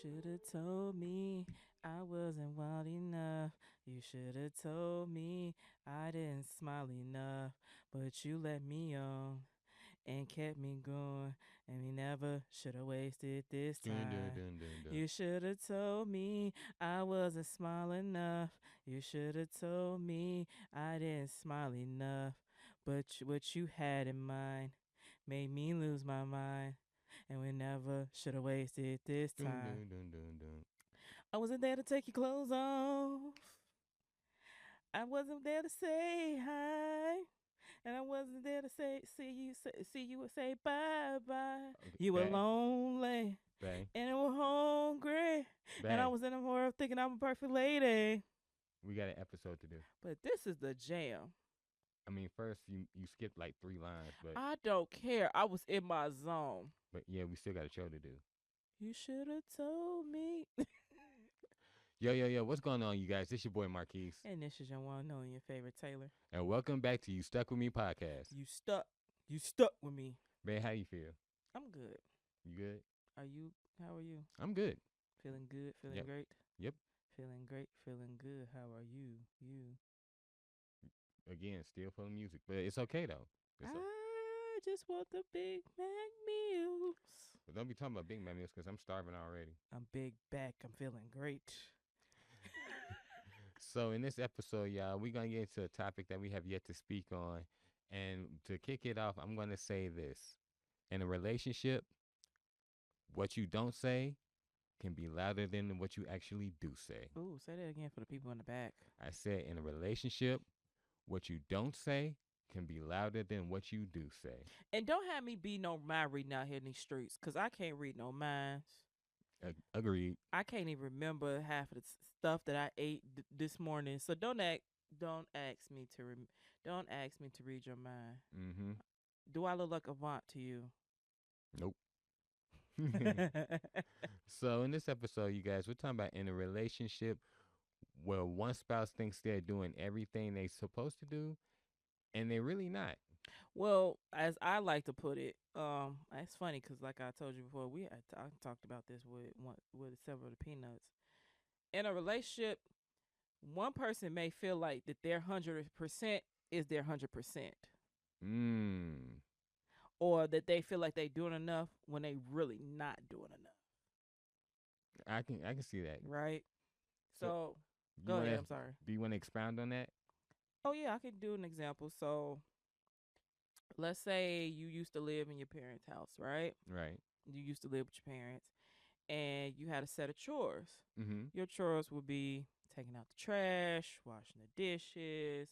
should have told me I wasn't wild enough. You should have told me I didn't smile enough. But you let me on and kept me going. And we never should have wasted this Dun, dun, time. dun, dun, dun. You should have told me I wasn't smile enough. You should have told me I didn't smile enough. But what you had in mind made me lose my mind. And we never should have wasted this Dun, time. dun, dun, dun, dun. I wasn't there to take your clothes off. I wasn't there to say hi. And I wasn't there to see you and say bye bye. Okay, You were back, lonely back, and you were hungry. And I back. was in the world thinking I'm a perfect lady. We got an episode to do. But this is the jam. I mean, first you skipped like 3 lines, but I don't care. I was in my zone. yeah, we still got a show to do. You should have told me. Yo, yo, yo, what's going on, you guys? This your boy Marquise, And this is your one knowing your favorite Taylor. and welcome back to You Stuck With Me podcast. You stuck. You stuck with me. Man, how you feel? I'm good. You good? Are you? How are you? I'm good. Feeling good? Feeling Yep. great? Yep. Feeling great? Feeling good. How are you? You? Again, still full of music, but it's okay though. I just want the Big Mac meals. But don't be talking about Big Mac meals because I'm starving already. I'm big back. I'm feeling great. So in this episode, y'all, we're gonna get into a topic that we have yet to speak on, and to kick it off, I'm gonna say this: in a relationship, what you don't say can be louder than what you actually do say. Ooh, say that again for the people in the back. I said, in a relationship, what you don't say can be louder than what you do say. And don't have me be no mind reading out here in these streets, cause I can't read no minds. Agreed. I can't even remember half of the stuff that I ate this morning. So don't ask me to don't ask me to read your mind. Mm-hmm. Do I look like a Avant to you? Nope. So in this episode, you guys, we're talking about in a relationship where one spouse thinks they're doing everything they're supposed to do, and they're really not. Well, as I like to put it, it's funny because, like I told you before, I talked about this with several of the peanuts. In a relationship, one person may feel like that their 100% is their 100%, Mm. or that they feel like they doing enough when they really not doing enough. I can see that. Right. So So you go ahead. wanna I'm sorry. do you wanna expound on that? Oh yeah, I can do an example. So let's say you used to live in your parents' house, right? Right. You used to live with your parents, and you had a set of chores. Mm-hmm. Your chores would be taking out the trash, washing the dishes,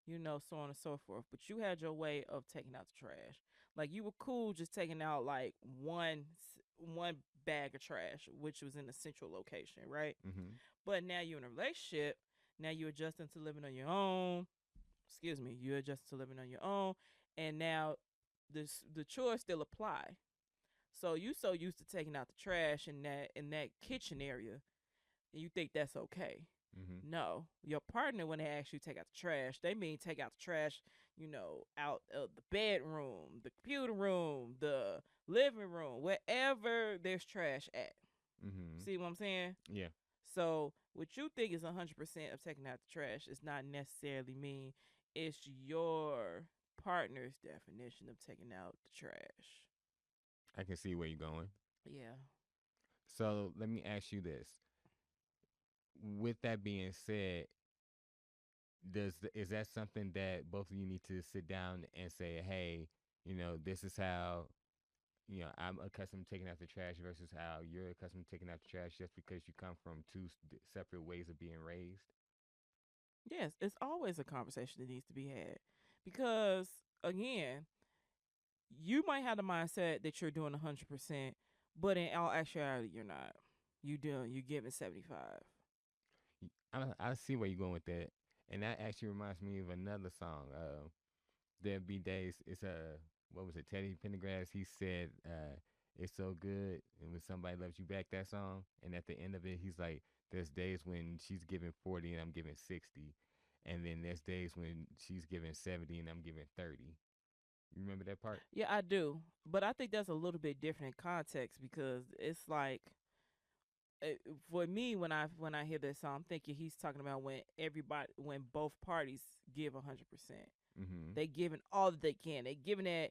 so on and so forth. But you had your way of taking out the trash. Like you were cool just taking out like one bag of trash, which was in a central location, right? Mm-hmm. But now you're in a relationship. Now you're adjusting to living on your own. Excuse me, you're adjusting to living on your own, and now the chores still apply. So you so used to taking out the trash in that kitchen area, and you think that's okay. Mm-hmm. No, your partner, when they ask you to take out the trash, they mean take out the trash, out of the bedroom, the computer room, the living room, wherever there's trash at. Mm-hmm. See what I'm saying? Yeah. So what you think is 100% of taking out the trash is not necessarily mean it's your partner's definition of taking out the trash. I can see where you're going. Yeah. So let me ask you this. With that being said, is that something that both of you need to sit down and say, hey, this is how I'm accustomed to taking out the trash versus how you're accustomed to taking out the trash, just because you come from two separate ways of being raised? Yes, it's always a conversation that needs to be had because again, you might have the mindset that you're doing 100%, but in all actuality, you're not. You're giving 75. I see where you're going with that, and that actually reminds me of another song. There'll be days. It's what was it? Teddy Pendergrass. He said, "It's so good," and when somebody loves you back, that song. And at the end of it, he's like, "There's days when she's giving 40 and I'm giving 60, and then there's days when she's giving 70 and I'm giving 30." You remember that part? Yeah, I do. But I think that's a little bit different in context because it's like for me, when I hear this song, I'm thinking he's talking about when both parties give 100%. Mhm. They giving all that they can. They giving that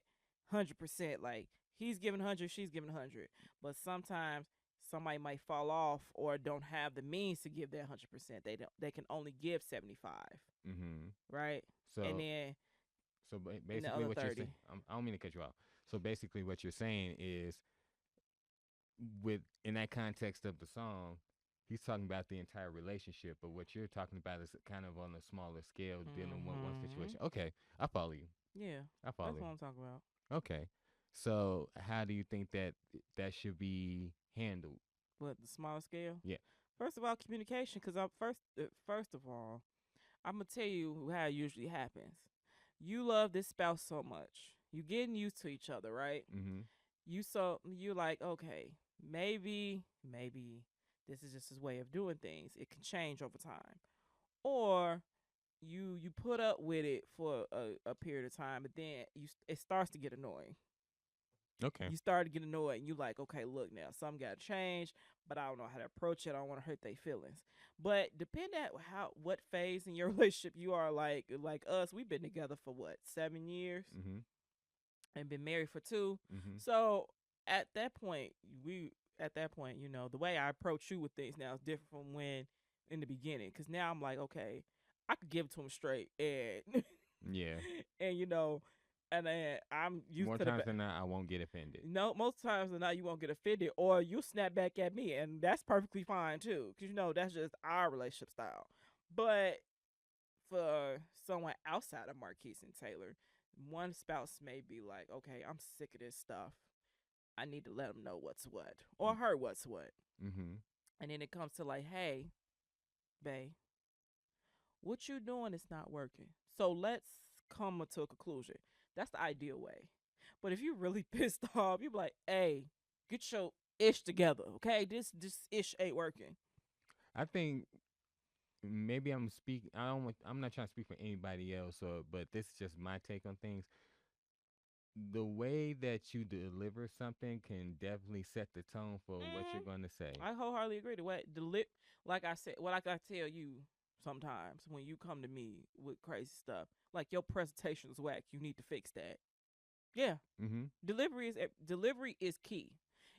100%. Like he's giving 100, she's giving 100. But sometimes somebody might fall off or don't have the means to give that 100%. They can only give 75, Mhm. right? And So then in the basically other what you're saying, 30. I don't mean to cut you off. So basically what you're saying is, with in that context of the song, he's talking about the entire relationship, but what you're talking about is kind of on a smaller scale, dealing with one Mhm. situation. Okay, I follow you. Yeah. I follow That's what I'm you. talking about. Okay, so how do you think that that should be handled? But the smaller scale. Yeah. First of all, communication. Because first of all, I'm gonna tell you how it usually happens. You love this spouse so much, you getting used to each other, right? Mm-hmm. You like, okay, maybe this is just his way of doing things. It can change over time, or you put up with it for a period of time, but then it starts to get annoying. Okay. You start to get annoyed, and you like, okay, look now, something got to change, but I don't know how to approach it. I don't want to hurt their feelings. But depending at what phase in your relationship you are, like us, we've been together for what, 7 years, Mm-hmm. and been married for 2. Mm-hmm. So at that point, we at that point, the way I approach you with things now is different from when in the beginning. Because now I'm like, okay, I could give it to him straight, and Yeah. and and then I'm used More to the times than not, I won't get offended. no, most times than not, you won't get offended, or you snap back at me, and that's perfectly fine too, because that's just our relationship style. But for someone outside of Marquise and Taylor, one spouse may be like, "Okay, I'm sick of this stuff. I need to let them know what's what, or her what's what." Mm-hmm. And then it comes to like, "Hey, bae, what you doing is not working. So let's come to a conclusion." That's the ideal way. But if you're really pissed off, you be like, "Hey, get your ish together, okay? This ish ain't working." I think maybe I'm speaking. I don't. I'm not trying to speak for anybody else, but this is just my take on things. The way that you deliver something can definitely set the tone for what Mm, you're going to say. I wholeheartedly agree. Like I said, what I tell you sometimes when you come to me with crazy stuff, like your presentation is whack. You need to fix that. Yeah, Mm-hmm. delivery is key.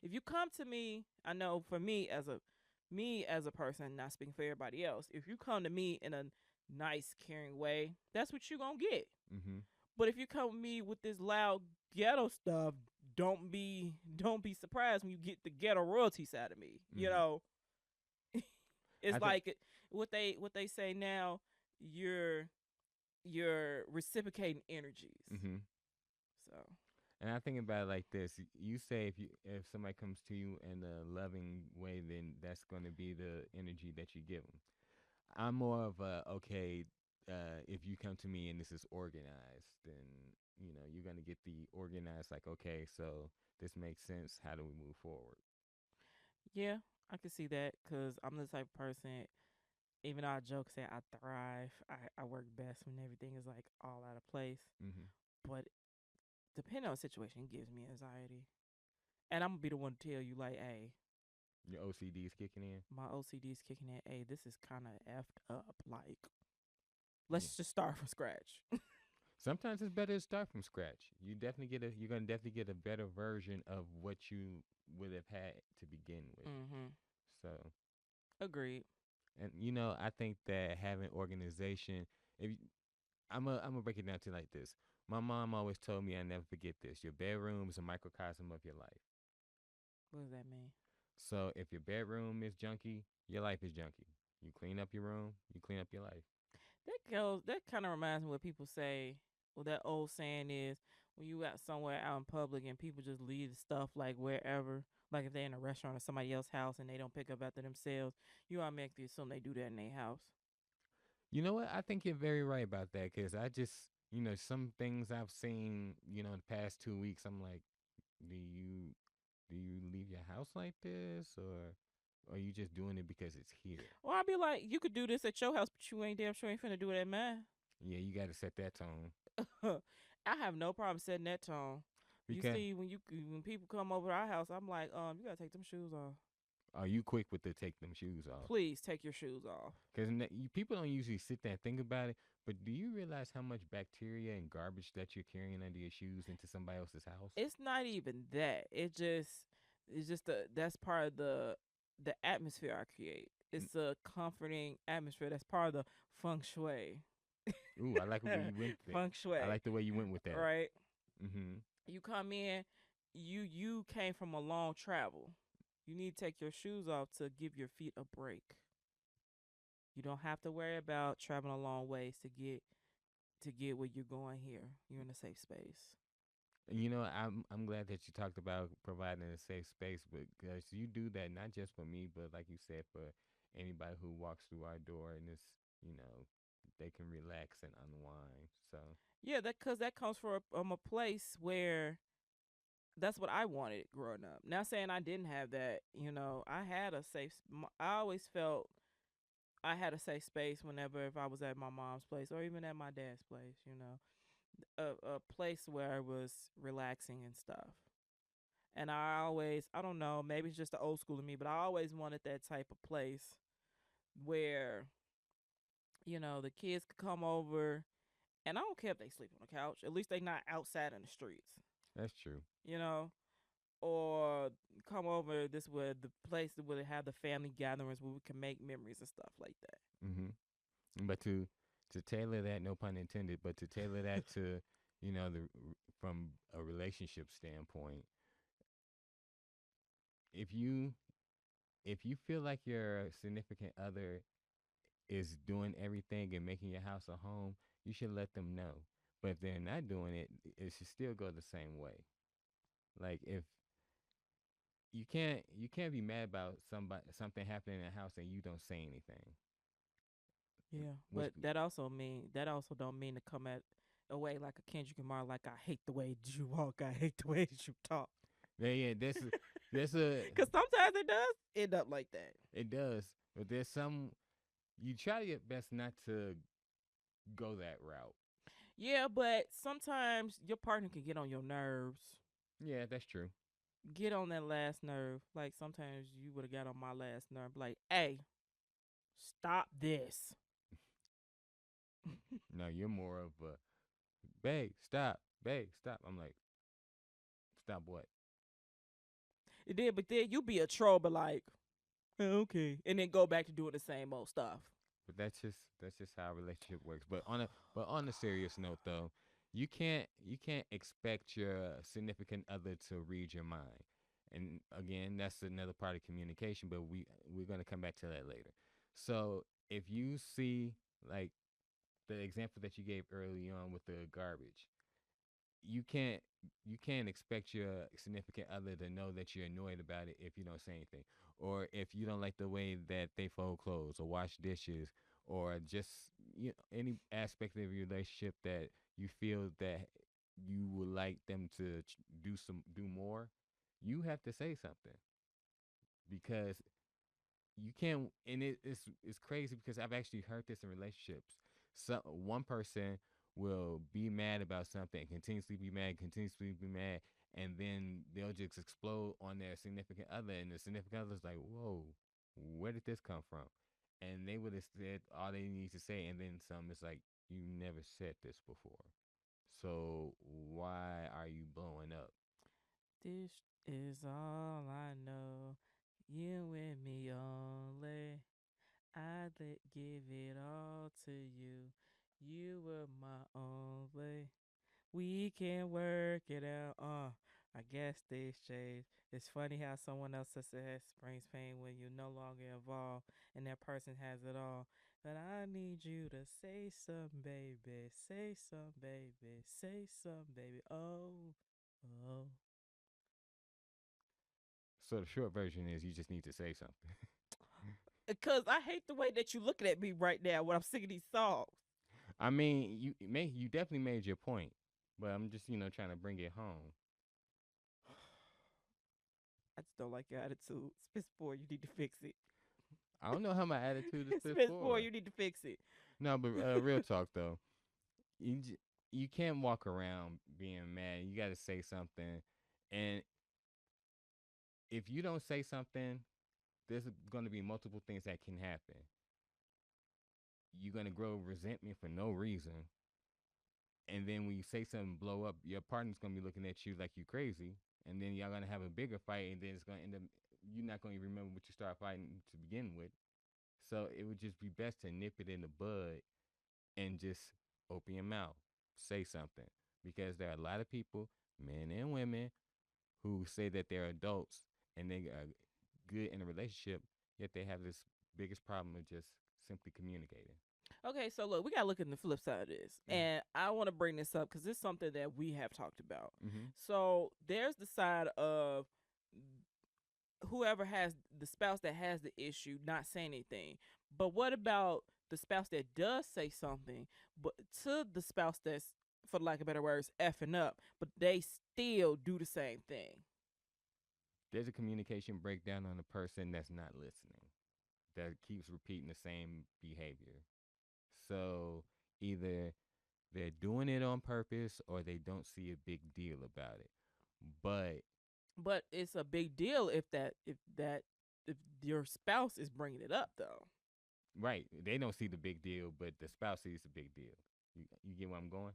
If you come to me, I know for me as a person, not speaking for everybody else, if you come to me in a nice, caring way, that's what you gonna get. Mm-hmm. But if you come to me with this loud ghetto stuff, don't be surprised when you get the ghetto royalty side of me. Mm-hmm. It's I think. like what they say now. You're you're reciprocating energies. Mm-hmm. So And I think about it like this: you say if somebody comes to you in a loving way, then that's going to be the energy that you give them. I'm more of a okay. If you come to me and this is organized, then you're gonna get the organized. Like, okay, so this makes sense. How do we move forward? yeah, I can see that because I'm the type of person. Even though I joke say I thrive, I work best when everything is like all out of place. Mm-hmm. But depending on the situation, it gives me anxiety. And I'm gonna be the one to tell you like, hey, Your OCD is kicking in. my OCD is kicking in. Hey, this is kind of effed up. Like, Yeah. let's just start from scratch. Sometimes it's better to start from scratch. You're gonna definitely get a better version of what you would have had to begin with. Mm-hmm. So, Agreed. and I think that having organization, if you- I'm gonna break it down to like this. My mom always told me I never forget this. Your bedroom is a microcosm of your life. What does that mean? So if your bedroom is junky, your life is junky. You clean up your room, you clean up your life. That kind of reminds me what people say. Well, that old saying is when you out somewhere out in public and people just leave stuff like wherever, like if they're in a restaurant or somebody else's house and they don't pick up after themselves, you automatically assume they do that in their house. You know what? I think you're very right about that because I just, some things I've seen, in the past 2 weeks, I'm like, do you do you leave your house like this, or are you just doing it because it's here? Or I'd be like, you could do this at your house, but you ain't damn sure ain't finna do it at mine. Yeah, you got to set that tone I have no problem setting that tone. You because see, when people come over to our house, I'm like, you gotta take them shoes off. Are you quick with the take them shoes off? Please take your shoes off. Because people don't usually sit there and think about it. But do you realize how much bacteria and garbage that you're carrying under your shoes into somebody else's house? It's not even that. It's just that's part of the atmosphere I create. It's a comforting atmosphere. That's part of the feng shui. Ooh, I like the way you went there. Feng shui. I like the way you went with that. Right. Mm-hmm. You come in, you came from a long travel. You need to take your shoes off to give your feet a break. You don't have to worry about traveling a long ways to get where you're going here. You're in a safe space. You know, I'm glad that you talked about providing a safe space, because you do that not just for me, but like you said, for anybody who walks through our door, and it's, you know, they can relax and unwind. So Yeah, that cuz that comes from a place where that's what I wanted growing up. Not saying I didn't have that, I had a I always felt I had a safe space whenever if I was at my mom's place or even at my dad's place, a place where I was relaxing and stuff. And I don't know, maybe it's just the old school of me, but I always wanted that type of place where, the kids could come over and I don't care if they sleep on the couch. At least they not outside in the streets, that's true. you know, or come over this where the place where they have the family gatherings where we can make memories and stuff like that. But to tailor that, no pun intended, but to tailor that to, the from a relationship standpoint, if you if you feel like your significant other is doing everything and making your house a home, you should let them know. But if they're not doing it, it should still go the same way. Like, if you can't be mad about something happening in the house and you don't say anything. Yeah, What's but that also don't mean to come at away like a Kendrick Lamar. Like I hate the way that you walk. I hate the way that you talk. yeah, that's a Cause sometimes it does end up like that. it does, but there's some, you try your best not to go that route. Yeah, but sometimes your partner can get on your nerves. Yeah, that's true. Get on that last nerve. Like sometimes you would have got on my last nerve. Like, hey, stop this. No, you're more of a, babe, stop. I'm like, stop what? It did, but then you be a troll, but like, okay, and then go back to doing the same old stuff. But that's just how a relationship works. But on a serious note though, you can't expect your significant other to read your mind. And again, that's another part of communication, but we're gonna come back to that later. So if you see, like, the example that you gave early on with the garbage, you can't you can't expect your significant other to know that you're annoyed about it if you don't say anything, or if you don't like the way that they fold clothes or wash dishes, or just, any aspect of your relationship that you feel that you would like them to do more. You have to say something, because you can't. And it's crazy, because I've actually heard this in relationships. So one person will be mad about something, continuously be mad, and then they'll just explode on their significant other, and the significant other's like, whoa, where did this come from? And they would have said all they need to say, and then some. It's like, you never said this before, so why are you blowing up? This is all I know. You and me only. Give it all to you. You were my only. We can work it out. I guess these days it's funny how someone else success brings pain when you're no longer involved and that person has it all. But I need you to say something, baby. Say something, baby. Say something, baby. Oh, oh. So the short version is, you just need to say something. Because I hate the way that you looking at me right now when I'm singing these songs. I mean, you definitely made your point, but I'm just, trying to bring it home. I just don't like your attitude. Spit Spore, you need to fix it. I don't know how my attitude is fit Spit Spore, for. you need to fix it. No, but real talk though, you can't walk around being mad. You got to say something, and if you don't say something, there's going to be multiple things that can happen. You're going to grow resentment for no reason. And then when you say something blow up, your partner's going to be looking at you like you crazy. And then y'all going to have a bigger fight. And then it's going to end up, you're not going to remember what you started fighting to begin with. So it would just be best to nip it in the bud and just open your mouth, say something. Because there are a lot of people, men and women, who say that they're adults and they are good in a relationship, yet they have this biggest problem of just simply communicating. Okay, so look, we gotta look at the flip side of this, and I want to bring this up because it's something that we have talked about. Mm-hmm. So there's the side of whoever has the spouse that has the issue not saying anything, but what about the spouse that does say something, but to the spouse that's, for lack of better words, effing up, but they still do the same thing? There's a communication breakdown on the person that's not listening, that keeps repeating the same behavior. So either they're doing it on purpose or they don't see a big deal about it. But But it's a big deal if your spouse is bringing it up, though. right, they don't see the big deal, but the spouse sees the big deal. You get where I'm going?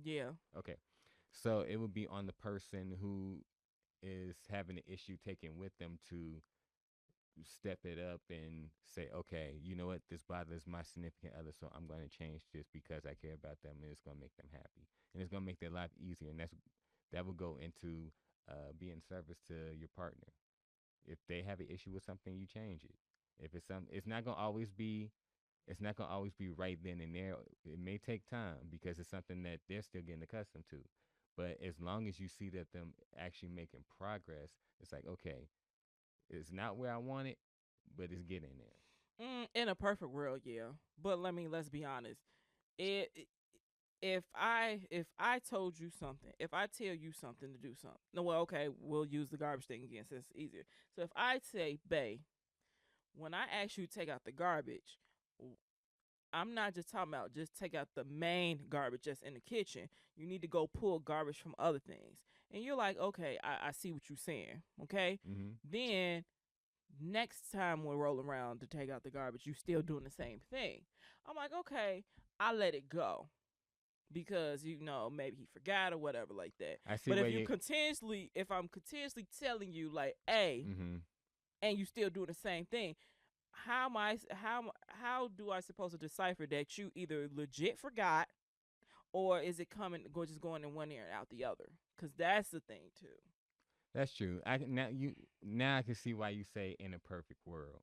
Yeah. Okay. So it would be on the person who is having an issue taken with them to step it up and say, okay, you know what, this bothers my significant other, so I'm going to change this because I care about them and it's going to make them happy and it's going to make their life easier. And that will go into being service to your partner. If they have an issue with something, you change it. If it's some, it's not gonna always be right then and there. It may take time because it's something that they're still getting accustomed to. But as long as you see that them actually making progress, it's like, okay, it's not where I want it, but it's getting there. In a perfect world, yeah. But let's be honest. It if I told you something, if I tell you something to do something, no, well, okay, we'll use the garbage thing again since it's easier. So if I say, "Bae, when I ask you to take out the garbage, I'm not just talking about just take out the main garbage that's in the kitchen. You need to go pull garbage from other things." And you're like, "Okay, I see what you're saying." Okay, Mm-hmm. then next time we roll around to take out the garbage, you still doing the same thing. I'm like, okay, I let it go because maybe he forgot or whatever like that. I see But where you. if I'm continuously telling you like, hey, Mm-hmm. and you still doing the same thing, how do I supposed to decipher that you either legit forgot or is it just going in one ear and out the other? Because that's the thing too. That's true. Now I can see why you say in a perfect world.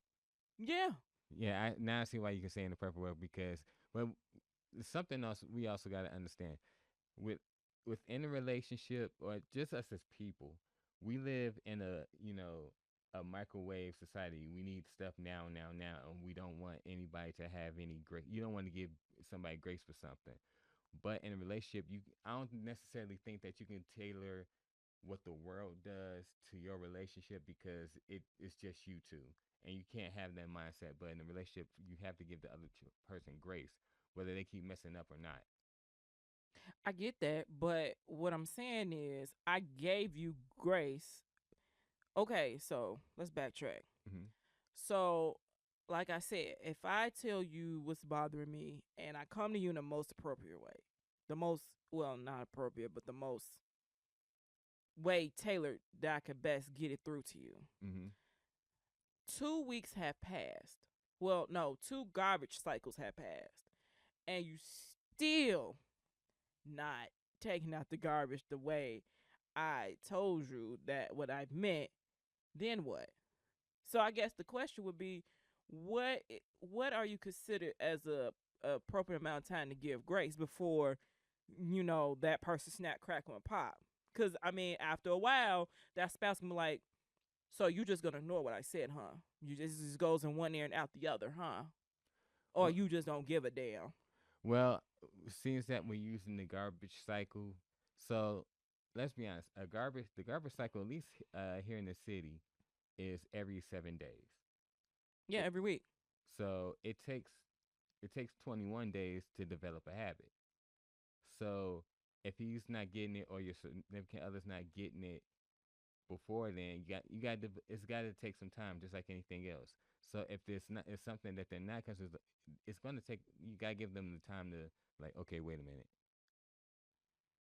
Yeah. Yeah, now I see why you can say in a perfect world because well, something else we also got to understand with within a relationship or just us as people, we live in a microwave society. We need stuff now, now, now, and we don't want anybody to have any grace. You don't want to give somebody grace for something. But in a relationship, I don't necessarily think that you can tailor what the world does to your relationship because it's just you two, and you can't have that mindset. But in a relationship, you have to give the other person grace, whether they keep messing up or not. I get that, but what I'm saying is I gave you grace. Okay, so let's backtrack. Mm-hmm. So, like I said, if I tell you what's bothering me and I come to you in the most appropriate way, the most, well, not appropriate, but the most way tailored that I could best get it through to you. Mm-hmm. 2 weeks have passed. Well, no, two garbage cycles have passed. And you still not taking out the garbage the way I told you that what I meant, then what? So I guess the question would be, what are you considered as a appropriate amount of time to give grace before that person snap, crackle, and pop? Because I mean, after a while, that spouse can be like, "So you just gonna ignore what I said, huh? You just goes in one ear and out the other, huh? Or Well, you just don't give a damn." well, seems that we're using the garbage cycle, so let's be honest. The garbage cycle, at least here in the city, is every 7 days. Yeah, It, every week. so it takes 21 days to develop a habit. So if he's not getting it or your significant other's not getting it before then, it's got to take some time, just like anything else. So if it's something that they're not considered, it's going to take. You got to give them the time to like, okay, wait a minute.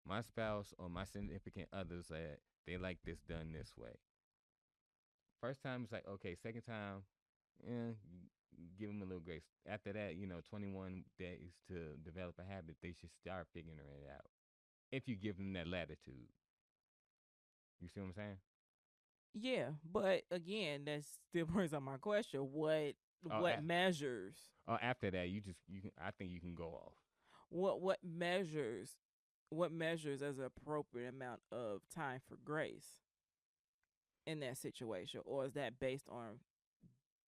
My spouse or my significant others that they like this done this way. First time it's like okay. Second time, give them a little grace. After that, 21 days to develop a habit, they should start figuring it out. If you give them that latitude, you see what I'm saying? Yeah, but again, that still brings up my question: Oh, what measures? after that, you can. I think you can go off. What measures? What measures as an appropriate amount of time for grace in that situation, or is that based on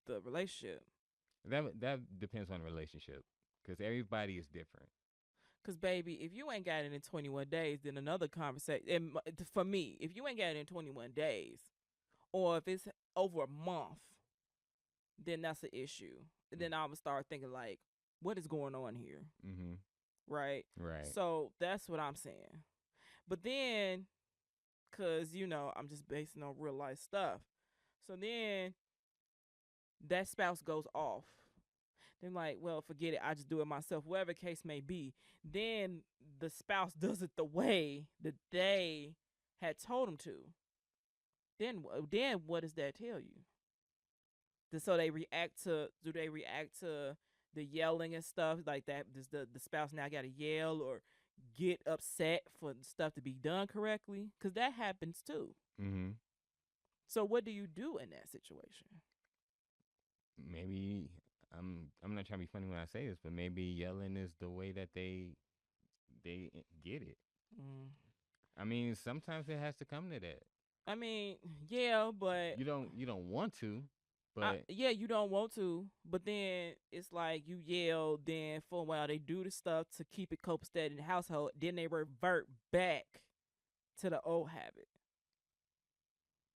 the relationship? That depends on the relationship, because everybody is different. Cause baby, if you ain't got it in 21 days, then another conversation. For me, if you ain't got it in 21 days, or if it's over a month, then that's an issue. Then I would start thinking like, what is going on here, Mm-hmm. right? Right. So that's what I'm saying. But then, cause I'm just basing on real life stuff. So then that spouse goes off. They're like, well, forget it. I just do it myself. Whatever case may be. Then the spouse does it the way that they had told him to. Then what does that tell you? So they react to? Do they react to the yelling and stuff like that? Does the spouse now got to yell or get upset for stuff to be done correctly? Because that happens too. Mm-hmm. So what do you do in that situation? Maybe I'm not trying to be funny when I say this, but maybe yelling is the way that they get it. Mm. I mean, sometimes it has to come to that. I mean, yeah, but You don't want to, but yeah, you don't want to, but then it's like you yell. Then for a while they do the stuff to keep it copacetic in the household. Then they revert back to the old habit.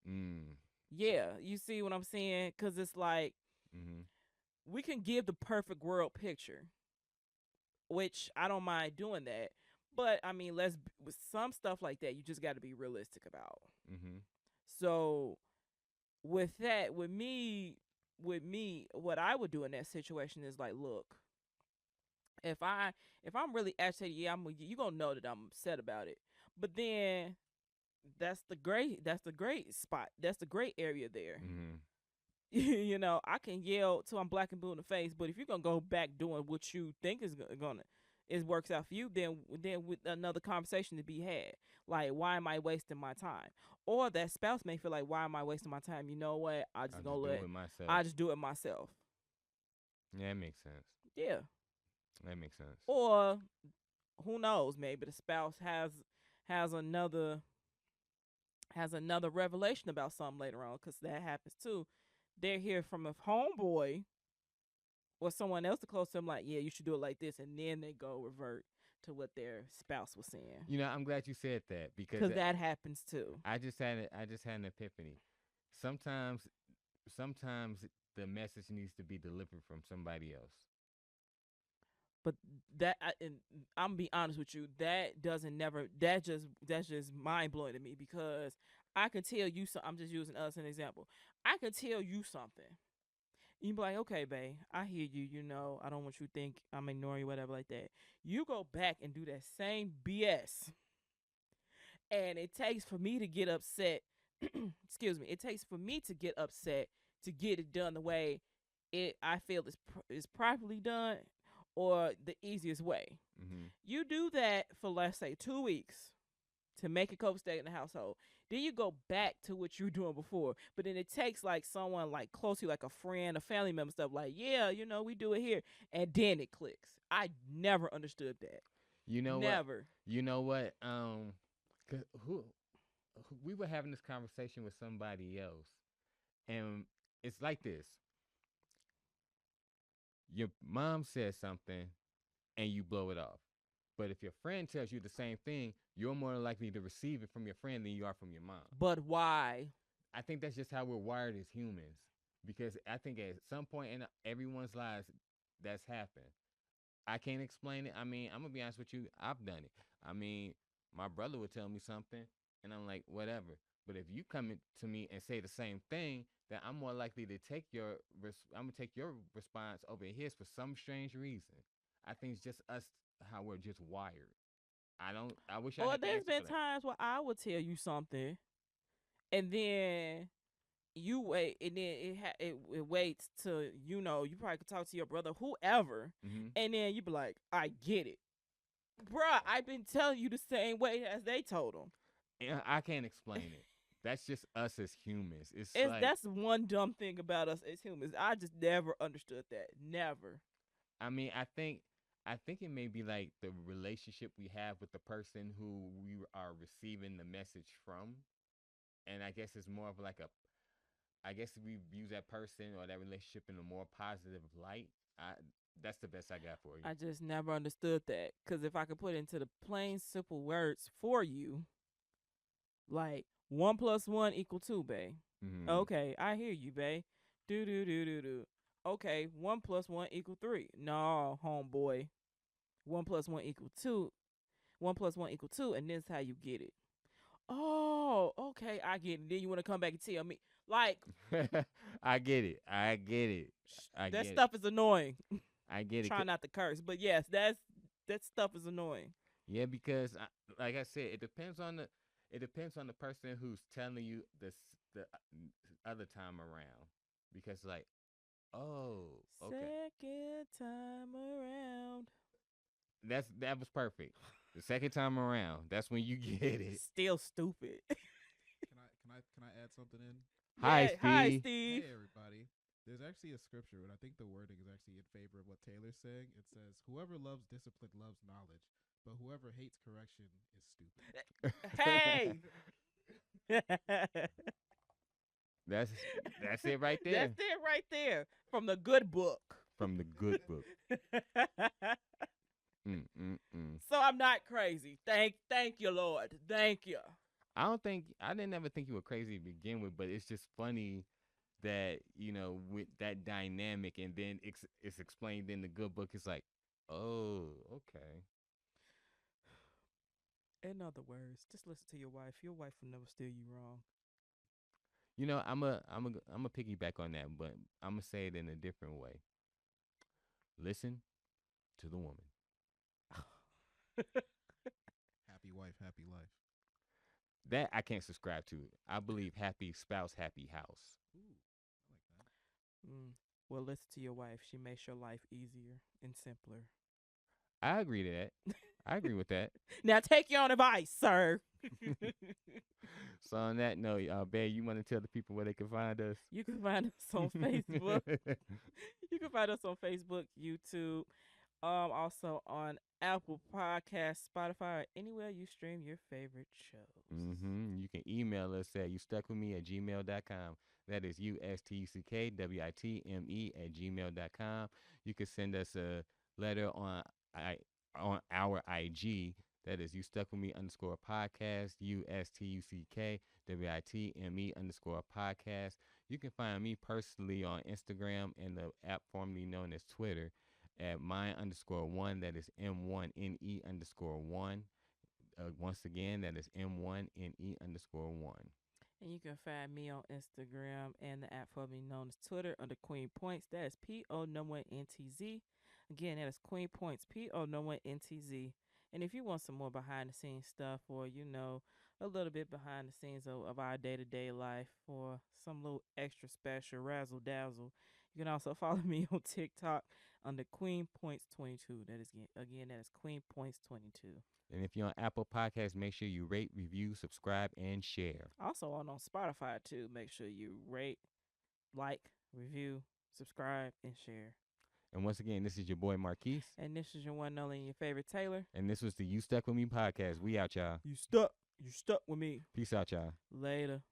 mm, Yeah, you see what I'm saying? Because it's like mm-hmm. we can give the perfect world picture, which I don't mind doing that. But I mean, with some stuff like that, you just got to be realistic about. Mm-hmm. So with that, with me, what I would do in that situation is like, look, if I'm really agitated, yeah, you gonna know that I'm upset about it. But then that's the great spot. That's the great area there. Mm-hmm. I can yell till I'm black and blue in the face, but if you're gonna go back doing what you think is gonna it works out for you, then with another conversation to be had. Like, why am I wasting my time? Or that spouse may feel like, why am I wasting my time? You know what? I'll just do it myself. I just do it myself. Yeah, that makes sense. Yeah. That makes sense. Or who knows? Maybe the spouse has another revelation about something later on, because that happens too. They're here from a homeboy or someone else to close to them, like, yeah, you should do it like this, and then they go revert to what their spouse was saying. I'm glad you said that because Because that happens too. I just had an epiphany. Sometimes sometimes the message needs to be delivered from somebody else. But and I'm gonna be honest with you, that's just mind blowing to me, because I can tell you so. I'm just using us as an example. I can tell you something. You be like, okay, babe, I hear you. I don't want you to think I'm ignoring you, whatever, like that. You go back and do that same BS, and it takes for me to get upset. Excuse me. It takes for me to get upset to get it done the way I feel is properly done, or the easiest way. Mm-hmm. You do that for, let's say, 2 weeks to make a copacetic in the household. Then you go back to what you were doing before. But then it takes like someone like close to you, like a friend, a family member, stuff like, yeah, we do it here. And then it clicks. I never understood that. You know Never. what? You know what? 'Cause we were having this conversation with somebody else, and it's like this: your mom says something, and you blow it off. But if your friend tells you the same thing, you're more likely to receive it from your friend than you are from your mom. But why? I think that's just how we're wired as humans. Because I think at some point in everyone's lives, that's happened. I can't explain it. I mean, I'm gonna be honest with you. I've done it. I mean, my brother would tell me something. And I'm like, whatever. But if you come to me and say the same thing, then I'm more likely to take I'm gonna take your response over his for some strange reason. I think it's just us how we're just wired. I don't. I wish I Or had the there's answer been for that. times where I would tell you something, and then you wait, and then it waits till you probably could talk to your brother, whoever, Mm-hmm. and then you be like, I get it, bruh. I've been telling you the same way as they told them. And I can't explain it. That's just us as humans. It's It's like, that's one dumb thing about us as humans. I just never understood that. Never. I mean, I think it may be like the relationship we have with the person who we are receiving the message from, and I guess it's more of like a. I guess we view that person or that relationship in a more positive light. I That's the best I got for you. I just never understood that. Because if I could put it into the plain, simple words for you, like 1 + 1 = 2, bae. Mm-hmm. Okay, I hear you, bae. Do do do do do. Okay, 1 + 1 = 3. No, homeboy. 1 + 1 = 2. 1 + 1 = 2, and this is how you get it. Oh, okay, I get it. Then you want to come back and tell me, like, I get it. I get it. I that get it. stuff is annoying. I get it. Try not to curse, but yes, that stuff is annoying. Yeah, because like I said, it depends on the person who's telling you this the other time around. Because like, oh, okay, Second time around. that was perfect. The second time around, that's when you get it. Still stupid. Can I add something in? Hi, Yeah, hi, Steve. Steve. Hey everybody. There's actually a scripture, and I think the wording is actually in favor of what Taylor's saying. It says, "Whoever loves discipline loves knowledge, but whoever hates correction is stupid." Hey. That's it right there That's it right there from the good book. from the good book. Mm, mm, mm. So I'm not crazy. Thank you, Lord. Thank you. I didn't ever think you were crazy to begin with, but it's just funny that with that dynamic, and then it's explained in the good book. It's like, oh, okay. In other words, just listen to your wife. Your wife will never steer you wrong. I'm a piggyback on that, but I'm gonna say it in a different way. Listen to the woman. Happy wife, happy life. That I can't subscribe to. I believe happy spouse, happy house. Ooh, I like that. Mm. Well, listen to your wife. She makes your life easier and simpler. I agree to that. I agree with that. Now take your own advice, sir. So on that note, Babe, you want to tell the people where they can find us? You can find us on Facebook. You can find us on Facebook, YouTube, also on Apple Podcasts, Spotify, or anywhere you stream your favorite shows. You can email us at youstuckwithme@gmail.com. That is USTUCKWITME@gmail.com. You can send us a letter on our IG. That is YouStuckWithMe_podcast, USTUCKWITME_podcast. You can find me personally on Instagram and the app formerly known as Twitter at mine_1. That is M1NE_1. Once again, that is M1NE_1. And you can find me on Instagram and the app formerly known as Twitter under Queen Points. That is PO_NTZ. Again, that is Queen Points, PO_NTZ. And if you want some more behind the scenes stuff, or a little bit behind the scenes of our day-to-day life, or some little extra special razzle dazzle, you can also follow me on TikTok under Queen Points 22. That is that is Queen Points 22. And if you're on Apple Podcasts, make sure you rate, review, subscribe, and share. Also on Spotify too. Make sure you rate, like, review, subscribe, and share. And once again, this is your boy Marquise. And this is your one and only and your favorite Taylor. And this was the You Stuck With Me podcast. We out, y'all. You stuck with me. Peace out, y'all. Later.